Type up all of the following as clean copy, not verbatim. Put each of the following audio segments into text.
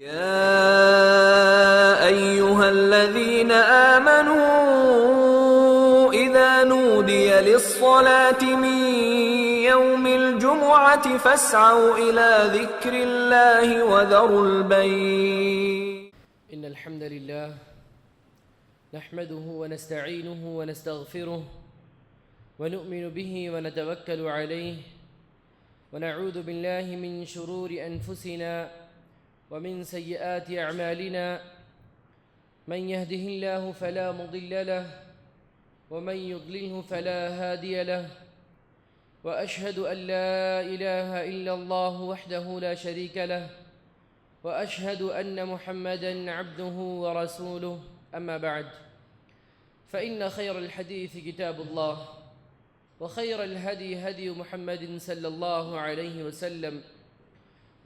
يا أيها الذين آمنوا إذا نودي للصلاة من يوم الجمعة فاسعوا إلى ذكر الله وذروا البيع. إن الحمد لله نحمده ونستعينه ونستغفره ونؤمن به ونتوكل عليه ونعوذ بالله من شرور أنفسنا ومن سيئات أعمالنا. من يهده الله فلا مضل له ومن يضلله فلا هادي له، وأشهد أن لا إله إلا الله وحده لا شريك له، وأشهد أن محمدًا عبده ورسوله. أما بعد، فإن خير الحديث كتاب الله، وخير الهدي هدي محمد صلى الله عليه وسلم،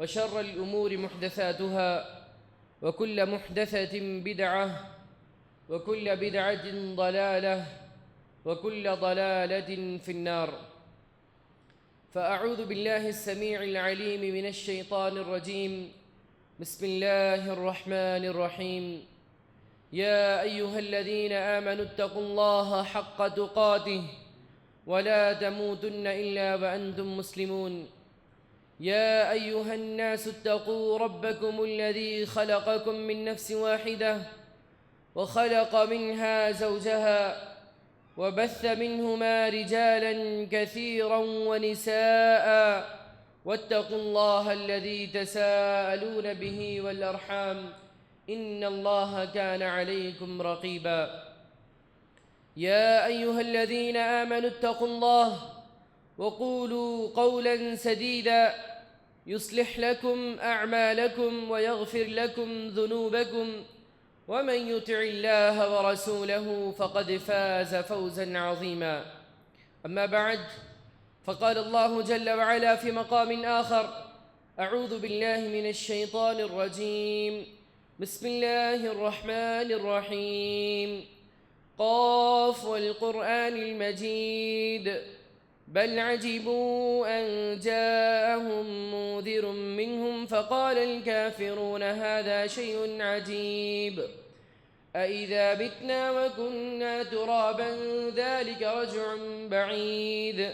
وشر الأمور محدثاتها، وكل محدثة بدعة، وكل بدعة ضلالة، وكل ضلالة في النار. فأعوذ بالله السميع العليم من الشيطان الرجيم. بسم الله الرحمن الرحيم. يا أيها الذين آمنوا اتقوا الله حق تقاته ولا تموتن إلا وأنتم مسلمون. يا أيها الناس اتقوا ربكم الذي خلقكم من نفس واحدة وخلق منها زوجها وبث منهما رجالا كثيرا ونساء، واتقوا الله الذي تساءلون به والأرحام إن الله كان عليكم رقيبا. يا أيها الذين آمنوا اتقوا الله وقولوا قولا سديدا يصلح لكم أعمالكم ويغفر لكم ذنوبكم، ومن يطع الله ورسوله فقد فاز فوزا عظيما. أما بعد، فقال الله جل وعلا في مقام آخر: أعوذ بالله من الشيطان الرجيم. بسم الله الرحمن الرحيم. قاف والقرآن المجيد، بل عجبوا أن جاءهم منذر منهم فقال الكافرون هذا شيء عجيب. أإذا بتنا وكنا ترابا ذلك رجع بعيد.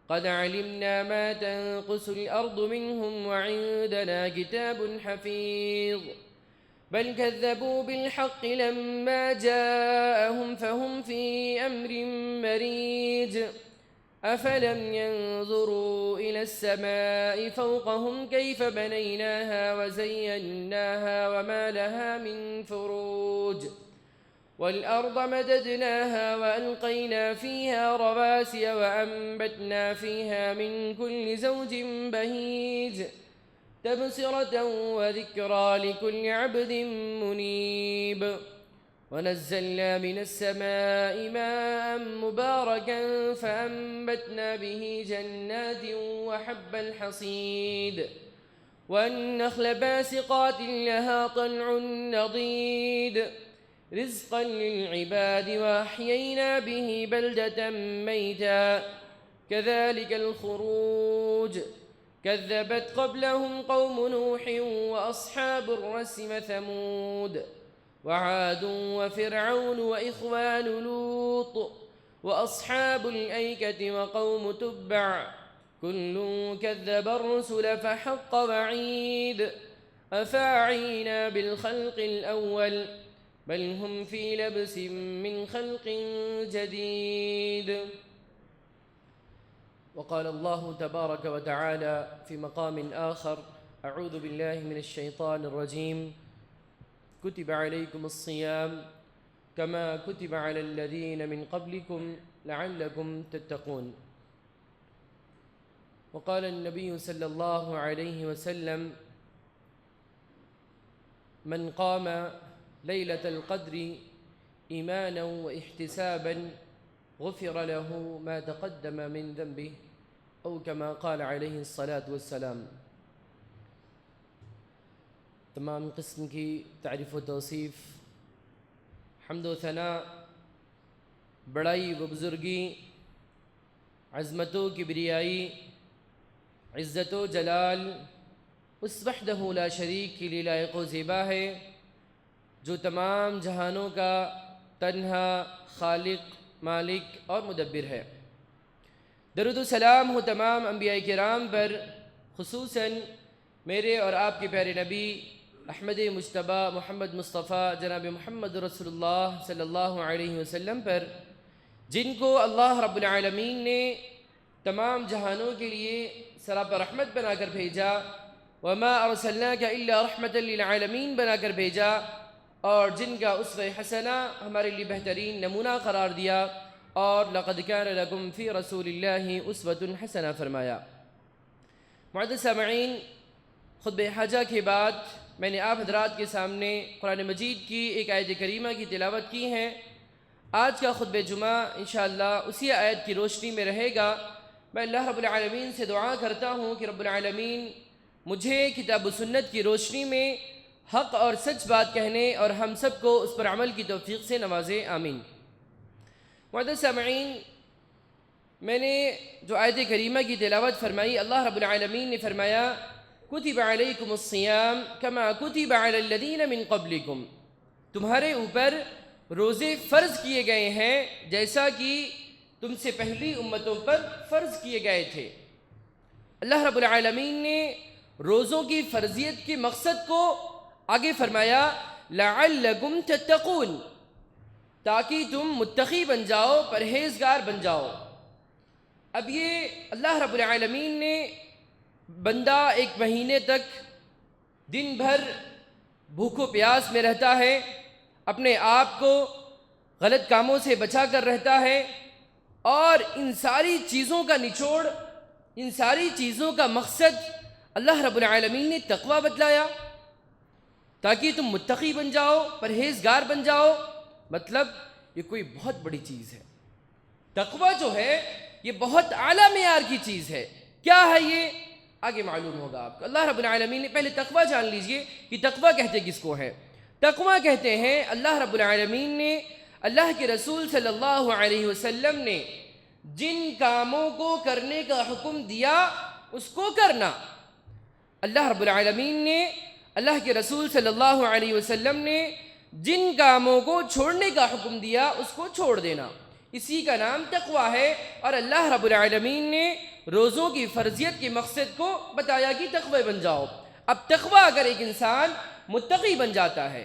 قد علمنا ما تنقص الأرض منهم وعندنا كتاب حفيظ. بل كذبوا بالحق لما جاءهم فهم في أمر مريج. أفلم ينظروا إلى السماء فوقهم كيف بنيناها وزيناها وما لها من فروج. والأرض مددناها وألقينا فيها رواسي وأنبتنا فيها من كل زوج بهيج، تبصرة وذكرى لكل عبد منيب. ونزلنا من السماء ماء مباركا فأنبتنا به جنات وحب الحصيد، والنخل باسقات لها طلع نضيد، رزقا للعباد، وأحيينا به بلدة ميتا كذلك الخروج. كذبت قبلهم قوم نوح وأصحاب الرس وثمود وعاد وفرعون وإخوان لوط وأصحاب الأيكة وقوم تبع، كل كذب الرسل فحق وعيد. أفاعينا بالخلق الأول بل هم في لبس من خلق جديد. وقال الله تبارك وتعالى في مقام آخر: أعوذ بالله من الشيطان الرجيم. كتب عليكم الصيام كما كتب على الذين من قبلكم لعلكم تتقون. وقال النبي صلى الله عليه وسلم: من قام ليلة القدر إيمانا واحتسابا غفر له ما تقدم من ذنبه، أو كما قال عليه الصلاة والسلام. تمام قسم کی تعریف و توصیف، حمد و ثناء، بڑائی و بزرگی، عظمت و کبریائی، عزت و جلال اس وحدہ لا شریک کے لیے لائق و زیبا ہے جو تمام جہانوں کا تنہا خالق، مالک اور مدبر ہے۔ درود و سلام ہو تمام انبیاء کرام پر، خصوصاً میرے اور آپ کے پیارے نبی احمد مجتبی محمد مصطفیٰ جناب محمد رسول اللہ صلی اللہ علیہ وسلم پر، جن کو اللہ رب العالمین نے تمام جہانوں کے لیے سراپا رحمت بنا کر بھیجا، وما ارسلناک الا رحمۃ للعالمین بنا کر بھیجا، اور جن کا اسوہ حسنہ ہمارے لیے بہترین نمونہ قرار دیا، اور لقد کان لکم فی رسول اللہ اسوۃ حسنہ فرمایا۔ معزز سامعین، خطبہ حاجہ کے بعد میں نے آپ حضرات کے سامنے قرآن مجید کی ایک آیت کریمہ کی تلاوت کی ہے۔ آج کا خطبہ جمعہ انشاءاللہ اسی آیت کی روشنی میں رہے گا۔ میں اللہ رب العالمین سے دعا کرتا ہوں کہ رب العالمین مجھے کتاب و سنت کی روشنی میں حق اور سچ بات کہنے اور ہم سب کو اس پر عمل کی توفیق سے نوازے، آمین۔ معزز سامعین، میں نے جو آیت کریمہ کی تلاوت فرمائی، اللہ رب العالمین نے فرمایا کتب علیکم الصیام کما کتب علی الذین من قبلکم، تمہارے اوپر روزے فرض کیے گئے ہیں جیسا کہ تم سے پہلی امتوں پر فرض کیے گئے تھے۔ اللہ رب العالمین نے روزوں کی فرضیت کے مقصد کو آگے فرمایا لعلکم تتقون، تاکہ تم متقی بن جاؤ، پرہیزگار بن جاؤ۔ اب یہ اللہ رب العالمین نے بندہ ایک مہینے تک دن بھر بھوک و پیاس میں رہتا ہے، اپنے آپ کو غلط کاموں سے بچا کر رہتا ہے، اور ان ساری چیزوں کا نچوڑ، ان ساری چیزوں کا مقصد اللہ رب العالمین نے تقوی بتلایا، تاکہ تم متقی بن جاؤ، پرہیزگار بن جاؤ۔ مطلب یہ کوئی بہت بڑی چیز ہے، تقوی جو ہے یہ بہت اعلیٰ معیار کی چیز ہے۔ کیا ہے یہ؟ آگے معلوم ہوگا آپ کو۔ اللہ رب العالمین نے پہلے تقوی جان لیجئے کہ تقوی کہتے کس کو ہے۔ تقوی کہتے ہیں اللہ رب العالمین نے، اللہ کے رسول صلی اللہ علیہ وسلم نے جن کاموں کو کرنے کا حکم دیا اس کو کرنا۔ اللہ رب العالمین نے، اللہ کے رسول صلی اللہ علیہ وسلم نے جن کاموں کو چھوڑنے کا حکم دیا اس کو چھوڑ دینا، اسی کا نام تقوی ہے۔ اور اللہ رب العالمین نے روزوں کی فرضیت کے مقصد کو بتایا کہ تقوی بن جاؤ۔ اب تقوی اگر ایک انسان متقی بن جاتا ہے،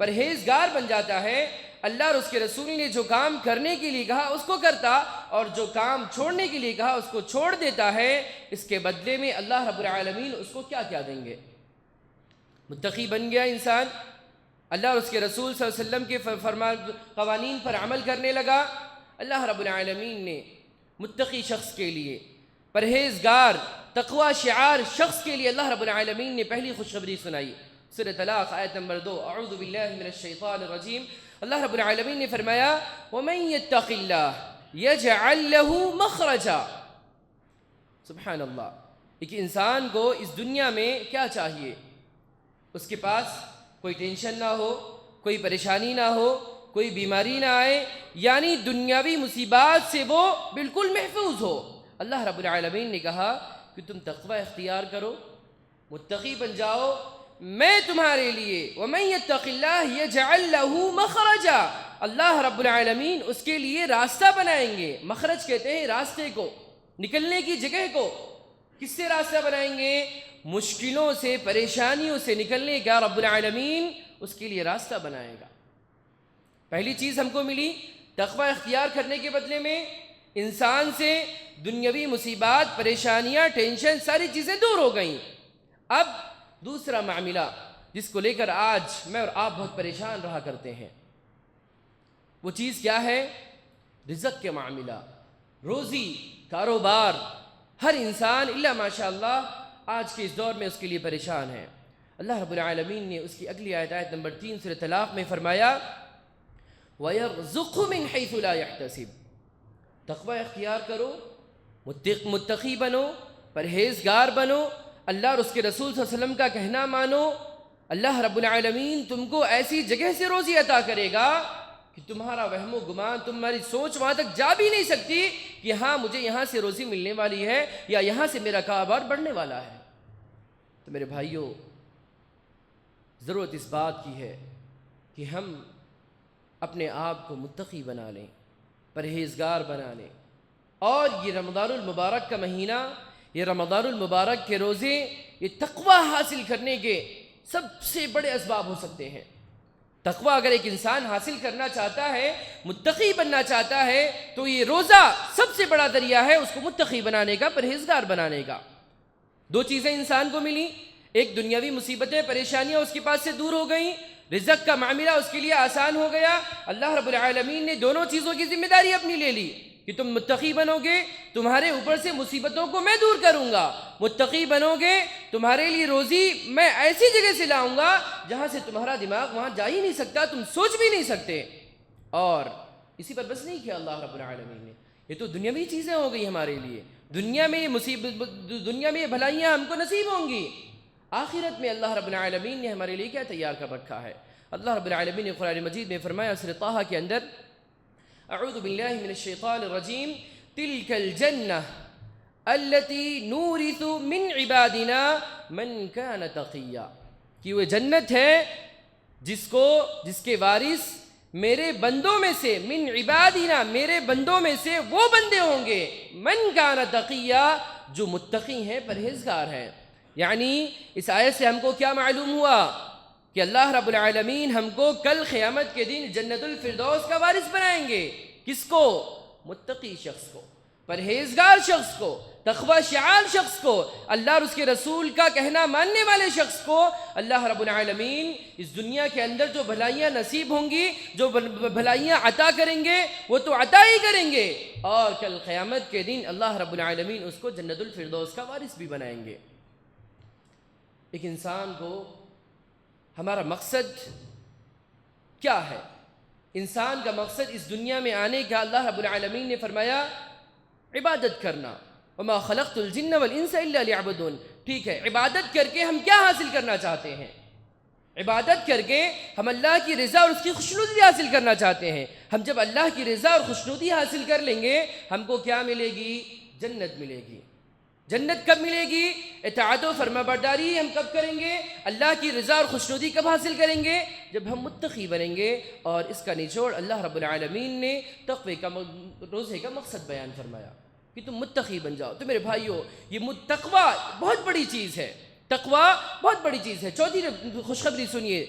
پرہیزگار بن جاتا ہے، اللہ اور اس کے رسول نے جو کام کرنے کے لیے کہا اس کو کرتا، اور جو کام چھوڑنے کے لیے کہا اس کو چھوڑ دیتا ہے، اس کے بدلے میں اللہ رب العالمین اس کو کیا کیا دیں گے؟ متقی بن گیا انسان، اللہ اور اس کے رسول صلی اللہ علیہ وسلم کے قوانین پر عمل کرنے لگا۔ اللہ رب العالمین نے متقی شخص کے لیے، پرہیزگار تقوی شعار شخص کے لیے اللہ رب العالمین نے پہلی خوشخبری سنائی۔ سورۃ طلاق آیت نمبر 2، اعوذ باللہ من الشیطان الرجیم۔ اللہ رب العالمین نے فرمایا وَمَن يَتَّقِ اللَّهَ يَجْعَلْ لَهُ مَخْرَجًا۔ سبحان اللہ، ایک انسان کو اس دنیا میں کیا چاہیے؟ اس کے پاس کوئی ٹینشن نہ ہو، کوئی پریشانی نہ ہو، کوئی بیماری نہ آئے، یعنی دنیاوی مصیبات سے وہ بالکل محفوظ ہو۔ اللہ رب العالمین نے کہا کہ تم تقوی اختیار کرو، متقی بن جاؤ، میں تمہارے لیے وَمَن يَتَّقِ اللَّهَ يَجْعَلْ لَهُ مَخْرَجًا، اللہ رب العالمین اس کے لیے راستہ بنائیں گے۔ مخرج کہتے ہیں راستے کو، نکلنے کی جگہ کو۔ کس سے راستہ بنائیں گے؟ مشکلوں سے، پریشانیوں سے نکلنے کا رب العالمین اس کے لیے راستہ بنائے گا۔ پہلی چیز ہم کو ملی، تقوی اختیار کرنے کے بدلے میں انسان سے دنیاوی مصیبات، پریشانیاں، ٹینشن، ساری چیزیں دور ہو گئیں۔ اب دوسرا معاملہ جس کو لے کر آج میں اور آپ بہت پریشان رہا کرتے ہیں، وہ چیز کیا ہے؟ رزق کے معاملہ، روزی، کاروبار۔ ہر انسان الا ماشاء اللہ آج کے اس دور میں اس کے لیے پریشان ہے۔ اللہ رب العالمین نے اس کی اگلی آیت نمبر 3 سورۃ طلاق میں فرمایا وَيَرْزُقْهُ مِنْ حَيْثُ لَا يَحْتَسِبُ، تقوی اختیار کرو، متقی بنو، پرہیزگار بنو، اللہ اور اس کے رسول صلی اللہ علیہ وسلم کا کہنا مانو۔ اللہ رب العالمین تم کو ایسی جگہ سے روزی عطا کرے گا کہ تمہارا وہم و گمان، تمہاری سوچ وہاں تک جا بھی نہیں سکتی کہ ہاں مجھے یہاں سے روزی ملنے والی ہے یا یہاں سے میرا کاروبار بڑھنے والا ہے۔ تو میرے بھائیوں، ضرورت اس بات کی ہے کہ ہم اپنے آپ کو متقی بنا لیں، پرہیزگار بنا لیں، اور یہ رمضان المبارک کا مہینہ، یہ رمضان المبارک کے روزے، یہ تقوی حاصل کرنے کے سب سے بڑے اسباب ہو سکتے ہیں۔ تقوی اگر ایک انسان حاصل کرنا چاہتا ہے، متقی بننا چاہتا ہے، تو یہ روزہ سب سے بڑا ذریعہ ہے اس کو متقی بنانے کا، پرہیزگار بنانے کا۔ دو چیزیں انسان کو ملی، ایک دنیاوی مصیبتیں، پریشانیاں اس کے پاس سے دور ہو گئیں، رزق کا معاملہ اس کے لیے آسان ہو گیا۔ اللہ رب العالمین نے دونوں چیزوں کی ذمہ داری اپنی لے لی کہ تم متقی بنو گے، تمہارے اوپر سے مصیبتوں کو میں دور کروں گا، متقی بنو گے، تمہارے لیے روزی میں ایسی جگہ سے لاؤں گا جہاں سے تمہارا دماغ وہاں جا ہی نہیں سکتا، تم سوچ بھی نہیں سکتے۔ اور اسی پر بس نہیں کیا اللہ رب العالمین نے، یہ تو دنیاوی چیزیں ہو گئی ہمارے لیے، دنیا میں یہ مصیبت، دنیا میں یہ بھلائیاں ہم کو نصیب ہوں گی، آخرت میں اللہ رب العالمین نے ہمارے لیے کیا تیار کر رکھا ہے۔ اللہ رب العالمین نے قرآن مجید میں فرمایا سورہ طٰہٰ کے اندر، اعوذ باللہ من الشیطان الرجیم، تلک الجنہ التی نورث من عبادنا من کان تقیا، کہ وہ جنت ہے جس کے وارث میرے بندوں میں سے، من عبادنا، میرے بندوں میں سے وہ بندے ہوں گے، من کان تقیا، جو متقی ہیں، پرہیزگار ہیں۔ یعنی اس آیت سے ہم کو کیا معلوم ہوا کہ اللہ رب العالمین ہم کو کل قیامت کے دن جنت الفردوس کا وارث بنائیں گے۔ کس کو؟ متقی شخص کو، پرہیزگار شخص کو، تقوی شعار شخص کو، اللہ اور اس کے رسول کا کہنا ماننے والے شخص کو اللہ رب العالمین اس دنیا کے اندر جو بھلائیاں نصیب ہوں گی، جو بھلائیاں عطا کریں گے، وہ تو عطا ہی کریں گے، اور کل قیامت کے دن اللہ رب العالمین اس کو جنت الفردوس کا وارث بھی بنائیں گے۔ ایک انسان کو ہمارا مقصد کیا ہے؟ انسان کا مقصد اس دنیا میں آنے کا اللہ رب العالمین نے فرمایا عبادت کرنا، وما خلقت الجن والانس الا لیعبدون۔ ٹھیک ہے، عبادت کر کے ہم کیا حاصل کرنا چاہتے ہیں؟ عبادت کر کے ہم اللہ کی رضا اور اس کی خوشنودی حاصل کرنا چاہتے ہیں۔ ہم جب اللہ کی رضا اور خوشنودی حاصل کر لیں گے، ہم کو کیا ملے گی؟ جنت ملے گی۔ جنت کب ملے گی؟ اطاعت و فرما برداری ہم کب کریں گے؟ اللہ کی رضا اور خوشنودی کب حاصل کریں گے؟ جب ہم متقی بنیں گے۔ اور اس کا نچوڑ اللہ رب العالمین نے تقوی کا روزے کا مقصد بیان فرمایا کہ تم متقی بن جاؤ۔ تو میرے بھائیو، یہ تقوی بہت بڑی چیز ہے، تقوی بہت بڑی چیز ہے۔ چوتھی خوشخبری سنیے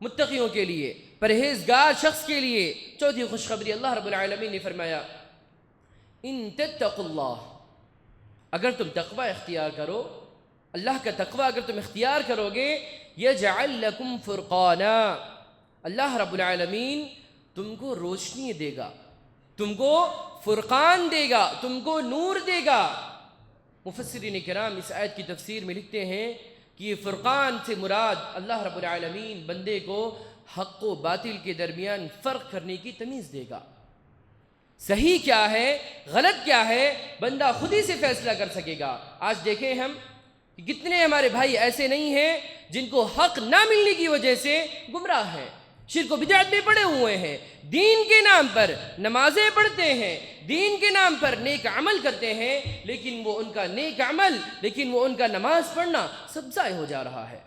متقیوں کے لیے، پرہیزگار شخص کے لیے۔ چوتھی خوشخبری اللہ رب العالمین نے فرمایا، ان تتقوا اللہ، اگر تم تقوی اختیار کرو، اللہ کا تقوی اگر تم اختیار کرو گے، یجعل لکم فرقانا، اللہ رب العالمین تم کو روشنی دے گا، تم کو فرقان دے گا، تم کو نور دے گا۔ مفسرین کرام اس آیت کی تفسیر میں لکھتے ہیں کہ یہ فرقان سے مراد اللہ رب العالمین بندے کو حق و باطل کے درمیان فرق کرنے کی تمیز دے گا۔ صحیح کیا ہے، غلط کیا ہے، بندہ خود ہی سے فیصلہ کر سکے گا۔ آج دیکھیں ہم کہ کتنے ہمارے بھائی ایسے نہیں ہیں جن کو حق نہ ملنے کی وجہ سے گمراہ ہیں، شرک و بدعت میں پڑے ہوئے ہیں، دین کے نام پر نمازیں پڑھتے ہیں، دین کے نام پر نیک عمل کرتے ہیں، لیکن وہ ان کا نیک عمل، لیکن وہ ان کا نماز پڑھنا سب ضائع ہو جا رہا ہے۔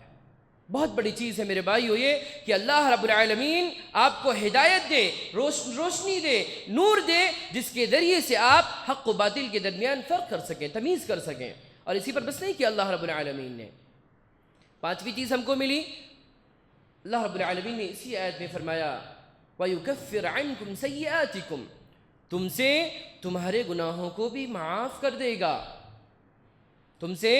بہت بڑی چیز ہے میرے بھائیو یہ کہ اللہ رب العالمین آپ کو ہدایت دے، روشنی دے، نور دے، جس کے ذریعے سے آپ حق و باطل کے درمیان فرق کر سکیں، تمیز کر سکیں۔ اور اسی پر بس نہیں کیا اللہ رب العالمین نے، پانچویں چیز ہم کو ملی، اللہ رب العالمین نے اسی آیت میں فرمایا وَيُكَفِّرْ عَنْكُمْ سَيِّئَاتِكُمْ، تم سے تمہارے گناہوں کو بھی معاف کر دے گا، تم سے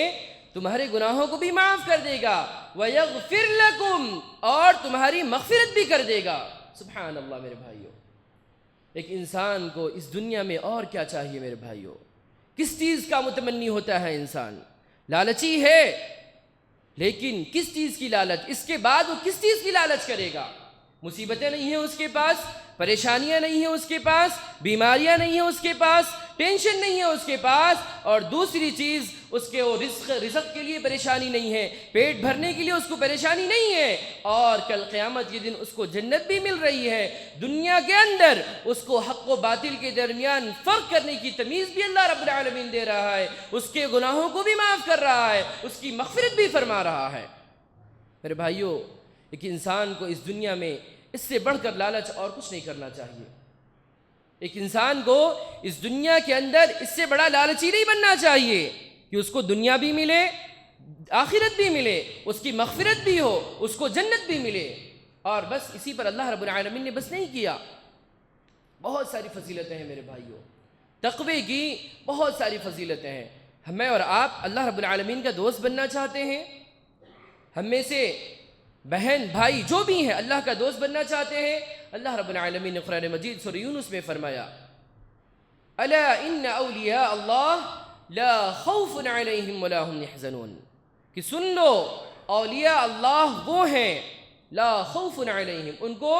تمہارے گناہوں کو بھی معاف کر دے گا، وَيَغْفِرْ لَكُمْ، اور تمہاری مغفرت بھی کر دے گا۔ سبحان اللہ میرے بھائیو، ایک انسان کو اس دنیا میں اور کیا چاہیے میرے بھائیو؟ کس چیز کا متمنی ہوتا ہے انسان؟ لالچی ہے، لیکن کس چیز کی لالچ؟ اس کے بعد وہ کس چیز کی لالچ کرے گا؟ مصیبتیں نہیں ہیں اس کے پاس، پریشانیاں نہیں ہیں اس کے پاس، بیماریاں نہیں ہیں اس کے پاس، ٹینشن نہیں ہے اس کے پاس، اور دوسری چیز اس کے وہ رزق کے لیے پریشانی نہیں ہے، پیٹ بھرنے کے لیے اس کو پریشانی نہیں ہے، اور کل قیامت کے دن اس کو جنت بھی مل رہی ہے۔ دنیا کے اندر اس کو حق و باطل کے درمیان فرق کرنے کی تمیز بھی اللہ رب العالمین دے رہا ہے، اس کے گناہوں کو بھی معاف کر رہا ہے، اس کی مغفرت بھی فرما رہا ہے۔ میرے بھائیوں، ایک انسان کو اس دنیا میں اس سے بڑھ کر لالچ اور کچھ نہیں کرنا چاہیے۔ ایک انسان کو اس دنیا کے اندر اس سے بڑا لالچی نہیں بننا چاہیے کہ اس کو دنیا بھی ملے، آخرت بھی ملے، اس کی مغفرت بھی ہو، اس کو جنت بھی ملے، اور بس اسی پر اللہ رب العالمین نے بس نہیں کیا۔ بہت ساری فضیلتیں ہیں میرے بھائیوں، تقوی کی بہت ساری فضیلتیں ہیں۔ میں اور آپ اللہ رب العالمین کا دوست بننا چاہتے ہیں، ہم میں سے بہن بھائی جو بھی ہیں اللہ کا دوست بننا چاہتے ہیں۔ اللہ رب العالمین نے قرآن مجید سورہ یونس میں فرمایا، الا ان اولیاء اللہ لا خوف علیہم ولا هم يحزنون، کہ سن لو اولیاء اللہ وہ ہیں لا خوف علیہم، ان کو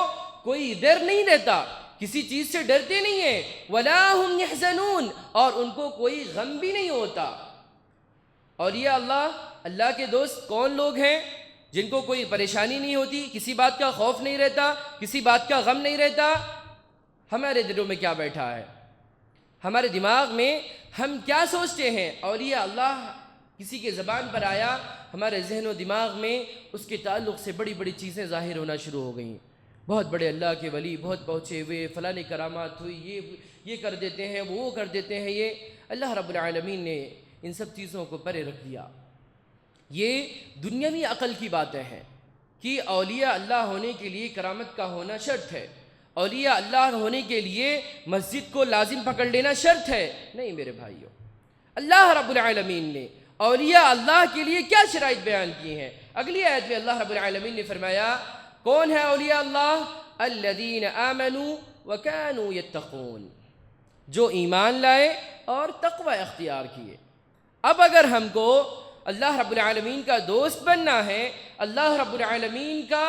کوئی ڈر نہیں رہتا، کسی چیز سے ڈرتے نہیں ہیں، ولا هم يحزنون، اور ان کو کوئی غم بھی نہیں ہوتا۔ اولیاء اللہ، اللہ کے دوست کون لوگ ہیں؟ جن کو کوئی پریشانی نہیں ہوتی، کسی بات کا خوف نہیں رہتا، کسی بات کا غم نہیں رہتا۔ ہمارے دلوں میں کیا بیٹھا ہے؟ ہمارے دماغ میں ہم کیا سوچتے ہیں؟ اولیاء اللہ کسی کے زبان پر آیا، ہمارے ذہن و دماغ میں اس کے تعلق سے بڑی بڑی چیزیں ظاہر ہونا شروع ہو گئیں۔ بہت بڑے اللہ کے ولی، بہت پہنچے ہوئے، فلاں کرامات ہوئی، یہ کر دیتے ہیں، وہ کر دیتے ہیں۔ یہ اللہ رب العالمین نے ان سب چیزوں کو پرے رکھ دیا۔ یہ دنیاوی عقل کی باتیں ہیں کہ اولیاء اللہ ہونے کے لیے کرامت کا ہونا شرط ہے، اولیاء اللہ ہونے کے لیے مسجد کو لازم پکڑ لینا شرط ہے۔ نہیں میرے بھائیوں، اللہ رب العالمین نے اولیاء اللہ کے لیے کیا شرائط بیان کی ہیں؟ اگلی آیت میں اللہ رب العالمین نے فرمایا، کون ہے اولیاء اللہ؟ الذین آمنوا وکانوا یتقون، جو ایمان لائے اور تقوی اختیار کیے۔ اب اگر ہم کو اللہ رب العالمین کا دوست بننا ہے، اللہ رب العالمین کا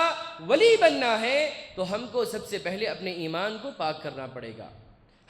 ولی بننا ہے، تو ہم کو سب سے پہلے اپنے ایمان کو پاک کرنا پڑے گا۔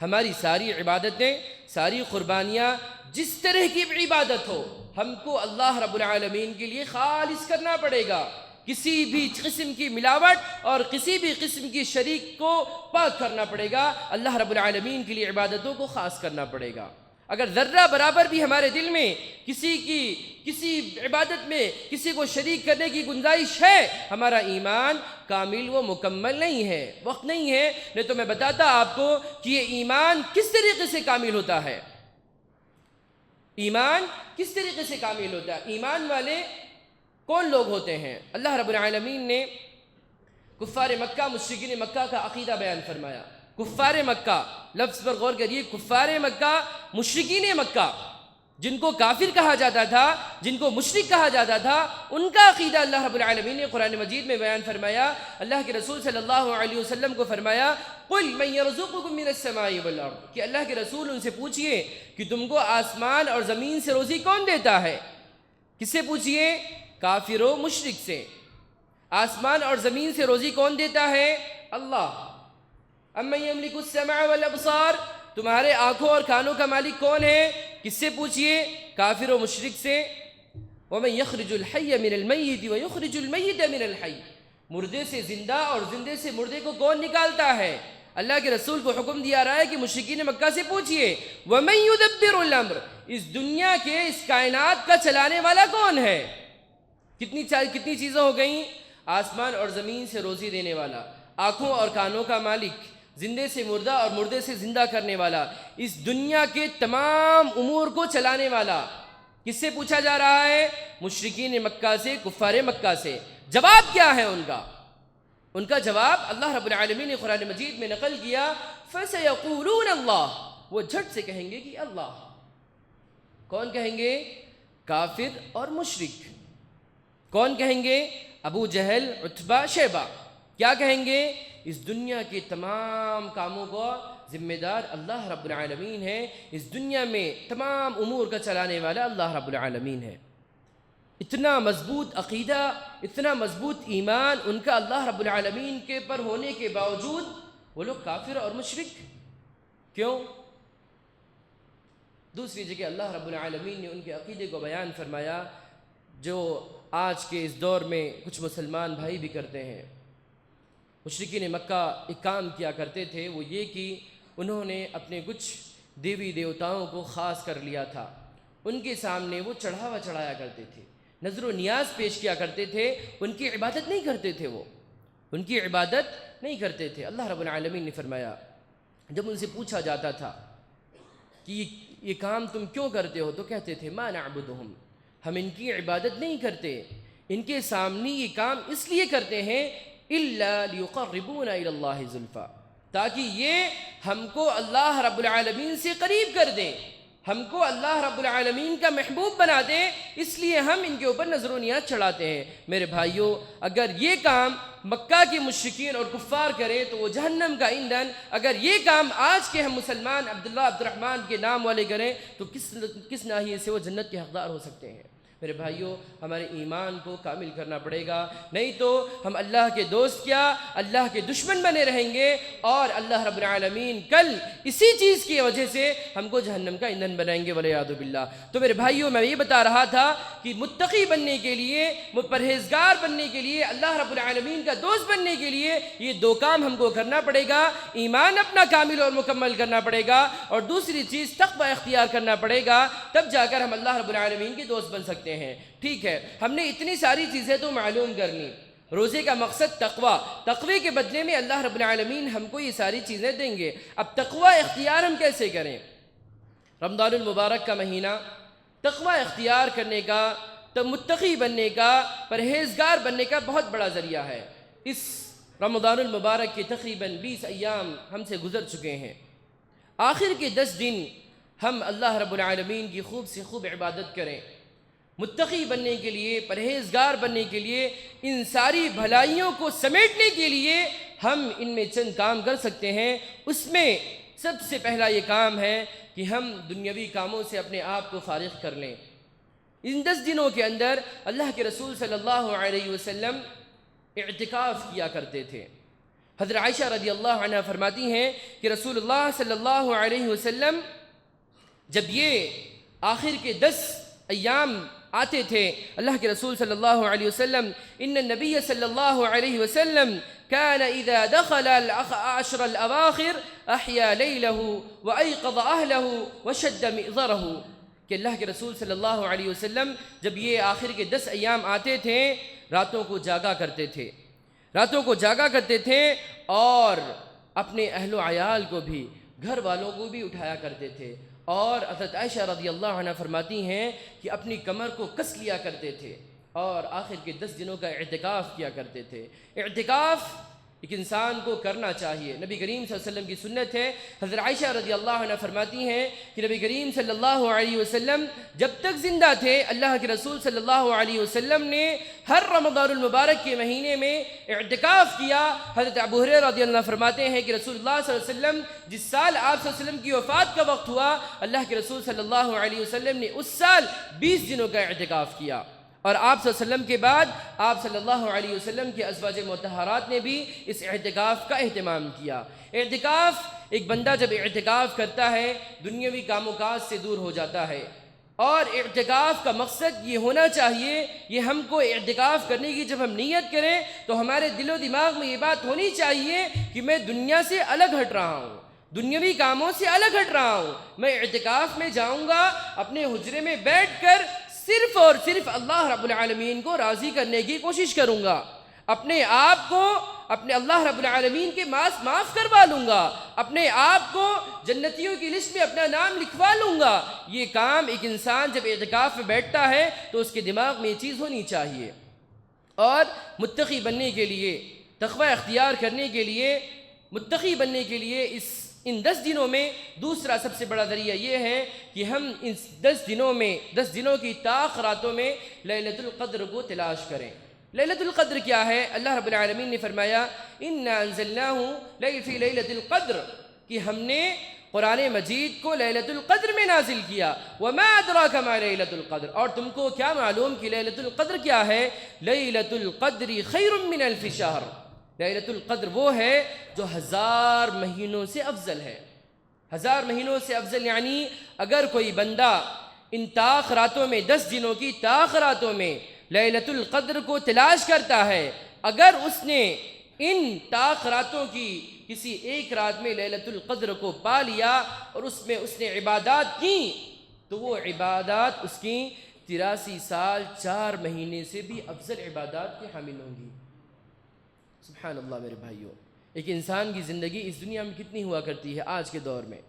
ہماری ساری عبادتیں، ساری قربانیاں، جس طرح کی عبادت ہو، ہم کو اللہ رب العالمین کے لیے خالص کرنا پڑے گا۔ کسی بھی قسم کی ملاوٹ اور کسی بھی قسم کی شریک کو پاک کرنا پڑے گا، اللہ رب العالمین کے لیے عبادتوں کو خاص کرنا پڑے گا۔ اگر ذرہ برابر بھی ہمارے دل میں کسی عبادت میں کسی کو شریک کرنے کی گنجائش ہے، ہمارا ایمان کامل و مکمل نہیں ہے۔ وقت نہیں ہے، نہیں تو میں بتاتا آپ کو کہ یہ ایمان کس طریقے سے کامل ہوتا ہے۔ ایمان کس طریقے سے کامل ہوتا ہے؟ ایمان والے کون لوگ ہوتے ہیں؟ اللہ رب العالمین نے کفار مکہ، مشرکین مکہ کا عقیدہ بیان فرمایا۔ کفار مکہ، لفظ پر غور کریے، کفار مکہ، مشرکین مکہ، جن کو کافر کہا جاتا تھا، جن کو مشرک کہا جاتا تھا، ان کا عقیدہ اللہ رب العالمین نے قرآن مجید میں بیان فرمایا۔ اللہ کے رسول صلی اللہ علیہ وسلم کو فرمایا، قُلْ مَنْ يَرْزُقُكُم مِّنَ السَّمَاءِ وَالْأَرْضِ، کہ اللہ کے رسول ان سے پوچھئے کہ تم کو آسمان اور زمین سے روزی کون دیتا ہے؟ کس سے پوچھئے؟ کافر و مشرک سے۔ آسمان اور زمین سے روزی کون دیتا ہے؟ اللہ۔ اَمَّن يَمْلِكُ السَّمْعَ وَالْأَبْصَارَ، تمہارے آنکھوں اور کانوں کا مالک کون ہے؟ کس سے پوچھئے؟ کافر و مشرک سے۔ وَمَن يَخْرِجُ الْحَيَّ مِنَ الْمَيِّتِ وَيُخْرِجُ الْمَيِّتَ مِنَ الْحَيِّ، مردے سے زندہ اور زندے سے مردے کو کون نکالتا ہے؟ اللہ کے رسول کو حکم دیا رہا ہے کہ مشرکین مکہ سے پوچھئے، وَمَن يُدَبِّرُ الْأَمْرَ، اس دنیا کے، اس کائنات کا چلانے والا کون ہے؟ کتنی چیزیں ہو گئیں؟ آسمان اور زمین سے روزی دینے والا، آنکھوں اور کانوں کا مالک، زندے سے مردہ اور مردے سے زندہ کرنے والا، اس دنیا کے تمام امور کو چلانے والا، کس سے پوچھا جا رہا ہے؟ مشرکین مکہ سے، کفار مکہ سے۔ جواب کیا ہے ان کا؟ ان کا جواب اللہ رب العالمین نے قرآن مجید میں نقل کیا، فَسَيَقُولُونَ اللَّهُ، وہ جھٹ سے کہیں گے کہ اللہ۔ کون کہیں گے؟ کافر اور مشرک۔ کون کہیں گے؟ ابو جہل، عتبہ، شیبہ۔ کیا کہیں گے؟ اس دنیا کے تمام کاموں کو ذمہ دار اللہ رب العالمین ہے، اس دنیا میں تمام امور کا چلانے والا اللہ رب العالمین ہے۔ اتنا مضبوط عقیدہ، اتنا مضبوط ایمان ان کا اللہ رب العالمین کے پر ہونے کے باوجود وہ لوگ کافر اور مشرک کیوں؟ دوسری جگہ اللہ رب العالمین نے ان کے عقیدے کو بیان فرمایا جو آج کے اس دور میں کچھ مسلمان بھائی بھی کرتے ہیں۔ مشرکین مکہ ایک کام کیا کرتے تھے، وہ یہ کہ انہوں نے اپنے کچھ دیوی دیوتاؤں کو خاص کر لیا تھا، ان کے سامنے وہ چڑھاوا چڑھایا کرتے تھے، نذر و نیاز پیش کیا کرتے تھے، ان کی عبادت نہیں کرتے تھے، وہ ان کی عبادت نہیں کرتے تھے۔ اللہ رب العالمین نے فرمایا جب ان سے پوچھا جاتا تھا کہ یہ کام تم کیوں کرتے ہو، تو کہتے تھے ما نعبدہم، ہم ان کی عبادت نہیں کرتے، ان کے سامنے یہ کام اس لیے کرتے ہیں الا لیقربونا الی اللہ زلفا، تاکہ یہ ہم کو اللہ رب العالمین سے قریب کر دیں، ہم کو اللہ رب العالمین کا محبوب بنا دیں، اس لیے ہم ان کے اوپر نذر و نیاز چڑھاتے ہیں۔ میرے بھائیوں، اگر یہ کام مکہ کے مشرکین اور کفار کریں تو وہ جہنم کا ایندھن، اگر یہ کام آج کے ہم مسلمان عبداللہ عبد الرحمن کے نام والے کریں تو کس ناحیے سے وہ جنت کے حقدار ہو سکتے ہیں؟ میرے بھائیوں، ہمارے ایمان کو کامل کرنا پڑے گا، نہیں تو ہم اللہ کے دوست کیا اللہ کے دشمن بنے رہیں گے، اور اللہ رب العالمین کل اسی چیز کی وجہ سے ہم کو جہنم کا ایندھن بنائیں گے والعیاذ باللہ۔ تو میرے بھائیوں، میں یہ بتا رہا تھا کہ متقی بننے کے لیے، پرہیزگار بننے کے لیے، اللہ رب العالمین کا دوست بننے کے لیے یہ دو کام ہم کو کرنا پڑے گا، ایمان اپنا کامل اور مکمل کرنا پڑے گا، اور دوسری چیز تقوی اختیار کرنا پڑے گا، تب جا کر ہم اللہ رب العالمین کے دوست بن سکتے ہیں۔ ٹھیک ہے، ہم نے اتنی ساری چیزیں تو معلوم کر لی، روزے کا مقصد تقوی کے بدلے میں اللہ رب العالمین ہم کو یہ ساری چیزیں دیں گے۔ اب تقوی اختیار ہم کیسے کریں؟ رمضان المبارک کا مہینہ تقوی اختیار کرنے کا، متقی بننے کا، پرہیزگار بننے کا بہت بڑا ذریعہ ہے۔ اس رمضان المبارک کے تقریباً 20 ایام ہم سے گزر چکے ہیں، آخر کے 10 دن ہم اللہ رب العالمین کی خوب سے خوب عبادت کریں۔ متقی بننے کے لیے، پرہیزگار بننے کے لیے، ان ساری بھلائیوں کو سمیٹنے کے لیے ہم ان میں چند کام کر سکتے ہیں۔ اس میں سب سے پہلا یہ کام ہے کہ ہم دنیاوی کاموں سے اپنے آپ کو فارغ کر لیں۔ ان 10 دنوں کے اندر اللہ کے رسول صلی اللہ علیہ وسلم اعتکاف کیا کرتے تھے۔ حضرت عائشہ رضی اللہ عنہ فرماتی ہیں کہ رسول اللہ صلی اللہ علیہ وسلم جب یہ آخر کے 10 ایام آتے تھے، اللہ کے رسول صلی اللہ علیہ وسلم ان النبی صلی اللہ علیہ وسلم كان اذا دخل العشر الاواخر احیا لیلہ وایقظ اہلہ وشد مئزرہ، کہ اللہ کے رسول صلی اللہ علیہ وسلم جب یہ آخر کے 10 ایام آتے تھے، راتوں کو جاگا کرتے تھے اور اپنے اہل و عیال کو بھی، گھر والوں کو بھی اٹھایا کرتے تھے، اور حضرت عائشہ رضی اللہ عنہ فرماتی ہیں کہ اپنی کمر کو کس لیا کرتے تھے اور آخر کے 10 دنوں کا اعتکاف کیا کرتے تھے۔ اعتکاف ایک انسان کو کرنا چاہیے، نبی کریم صلی اللہ علیہ وسلم کی سنت ہے۔ حضرت عائشہ رضی اللہ عنہ فرماتی ہیں کہ نبی کریم صلی اللہ علیہ وسلم جب تک زندہ تھے، اللہ کے رسول صلی اللہ علیہ وسلم نے ہر رمضان المبارک کے مہینے میں اعتکاف کیا۔ حضرت ابو ہریرہ رضی اللہ عنہ فرماتے ہیں کہ رسول اللہ صلی اللہ علیہ وسلم جس سال آپ صلی اللہ علیہ وسلم کی وفات کا وقت ہوا، اللہ کے رسول صلی اللہ علیہ وسلم نے اس سال 20 دنوں کا اعتکاف کیا، اور آپ صلی اللہ علیہ وسلم کے بعد آپ صلی اللہ علیہ وسلم کے ازواج مطہرات نے بھی اس اعتکاف کا اہتمام کیا۔ اعتکاف، ایک بندہ جب اعتکاف کرتا ہے دنیاوی کام و کاج سے دور ہو جاتا ہے، اور اعتکاف کا مقصد یہ ہونا چاہیے، یہ ہم کو اعتکاف کرنے کی جب ہم نیت کریں تو ہمارے دل و دماغ میں یہ بات ہونی چاہیے کہ میں دنیا سے الگ ہٹ رہا ہوں، دنیاوی کاموں سے الگ ہٹ رہا ہوں، میں اعتکاف میں جاؤں گا، اپنے حجرے میں بیٹھ کر صرف اور صرف اللہ رب العالمین کو راضی کرنے کی کوشش کروں گا، اپنے آپ کو اپنے اللہ رب العالمین کے معاف کروا لوں گا، اپنے آپ کو جنتیوں کی لسٹ میں اپنا نام لکھوا لوں گا۔ یہ کام ایک انسان جب اعتکاف میں بیٹھتا ہے تو اس کے دماغ میں یہ چیز ہونی چاہیے۔ اور متقی بننے کے لیے، تقوی اختیار کرنے کے لیے، متقی بننے کے لیے ان 10 دنوں میں دوسرا سب سے بڑا ذریعہ یہ ہے کہ ہم ان 10 دنوں کی طاق راتوں میں لیلۃ القدر کو تلاش کریں۔ لیلۃ القدر کیا ہے؟ اللہ رب العالمین نے فرمایا انا انزلناہ فی لیلۃ القدر، کہ ہم نے قرآن مجید کو لیلۃ القدر میں نازل کیا۔ وما ادراک ما لیلۃ القدر، اور تم کو کیا معلوم کہ لیلۃ القدر کیا ہے؟ لیلۃ القدر خیر من الف شہر، لیلۃ القدر وہ ہے جو 1000 مہینوں سے افضل ہے۔ 1000 مہینوں سے افضل، یعنی اگر کوئی بندہ ان طاق راتوں میں 10 دنوں کی طاق راتوں میں لیلۃ القدر کو تلاش کرتا ہے، اگر اس نے ان طاق راتوں کی کسی ایک رات میں لیلۃ القدر کو پا لیا اور اس میں اس نے عبادات کی، تو وہ عبادات اس کی 83 سال 4 مہینے سے بھی افضل عبادات کے حامل ہوں گی۔ سبحان اللہ میرے بھائیوں، ایک انسان کی زندگی اس دنیا میں کتنی ہوا کرتی ہے آج کے دور میں؟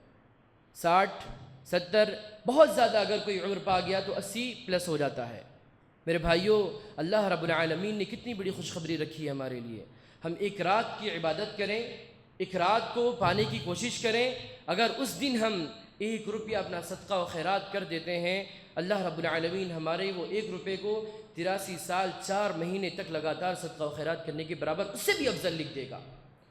60 70، بہت زیادہ اگر کوئی عمر پا گیا تو 80 پلس ہو جاتا ہے۔ میرے بھائیوں، اللہ رب العالمین نے کتنی بڑی خوشخبری رکھی ہے ہمارے لیے۔ ہم ایک رات کی عبادت کریں، ایک رات کو پانے کی کوشش کریں، اگر اس دن ہم 1 روپیہ اپنا صدقہ و خیرات کر دیتے ہیں، اللہ رب العالمین ہمارے وہ 1 روپے کو 83 سال 4 مہینے تک لگاتار صدقہ و خیرات کرنے کے برابر اس سے بھی افضل لکھ دے گا۔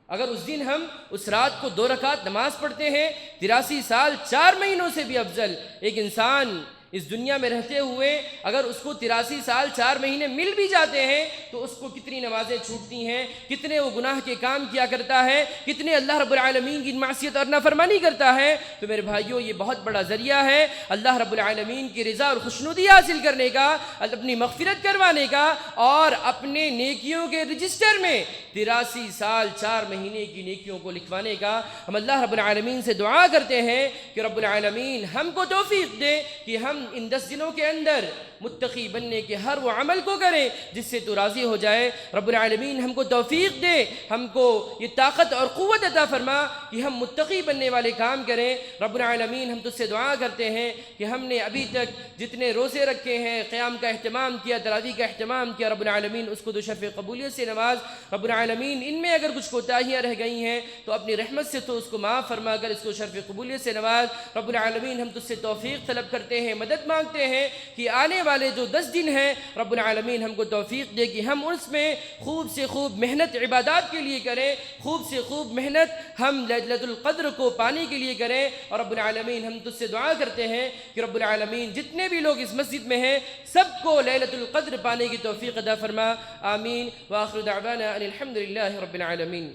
اگر اس دن ہم اس رات کو 2 رکعت نماز پڑھتے ہیں، 83 سال 4 مہینوں سے بھی افضل۔ ایک انسان اس دنیا میں رہتے ہوئے اگر اس کو 83 سال 4 مہینے مل بھی جاتے ہیں تو اس کو کتنی نمازیں چھوٹتی ہیں، کتنے وہ گناہ کے کام کیا کرتا ہے، کتنے اللہ رب العالمین کی معصیت اور نافرمانی کرتا ہے۔ تو میرے بھائیوں، یہ بہت بڑا ذریعہ ہے اللہ رب العالمین کی رضا اور خوشنودی حاصل کرنے کا، اپنی مغفرت کروانے کا، اور اپنے نیکیوں کے رجسٹر میں 83 سال 4 مہینے کی نیکیوں کو لکھوانے کا۔ ہم اللہ رب العالمین سے دعا کرتے ہیں کہ رب العالمین ہم کو توفیق دے کہ ہم ان 10 دنوں کے اندر متقی بننے کے ہر وہ عمل کو کریں جس سے تو راضی ہو جائے۔ رب العالمین ہم کو توفیق دے، ہم کو یہ طاقت اور قوت عطا فرما کہ ہم متقی بننے والے کام کریں۔ رب العالمین ہم تجھ سے دعا کرتے ہیں کہ ہم نے ابھی تک جتنے روزے رکھے ہیں، قیام کا اہتمام کیا، تراویح کا اہتمام کیا، رب العالمین اس کو دو شرف قبولیت سے نواز۔ رب العالمین ان میں اگر کچھ کوتاہیاں رہ گئی ہیں تو اپنی رحمت سے تو اس کو معاف فرما کر اس کو شرف قبولیت سے نواز۔ رب العالمین ہم تجھ سے توفیق طلب کرتے ہیں، مدد مانگتے ہیں کہ آنے والے جو 10 دن ہیں رب العالمین ہم کو توفیق دے کہ ہم اس میں خوب سے خوب محنت عبادات کے لیے کریں، خوب سے خوب محنت ہم لیلۃ القدر کو پانے کے لیے کریں۔ اور رب العالمین ہم تجھ سے دعا کرتے ہیں کہ رب العالمین جتنے بھی لوگ اس مسجد میں ہیں سب کو لیلۃ القدر پانے کی توفیق عطا فرما، آمین۔ وآخر دعوانا ان الحمد للہ رب العالمین۔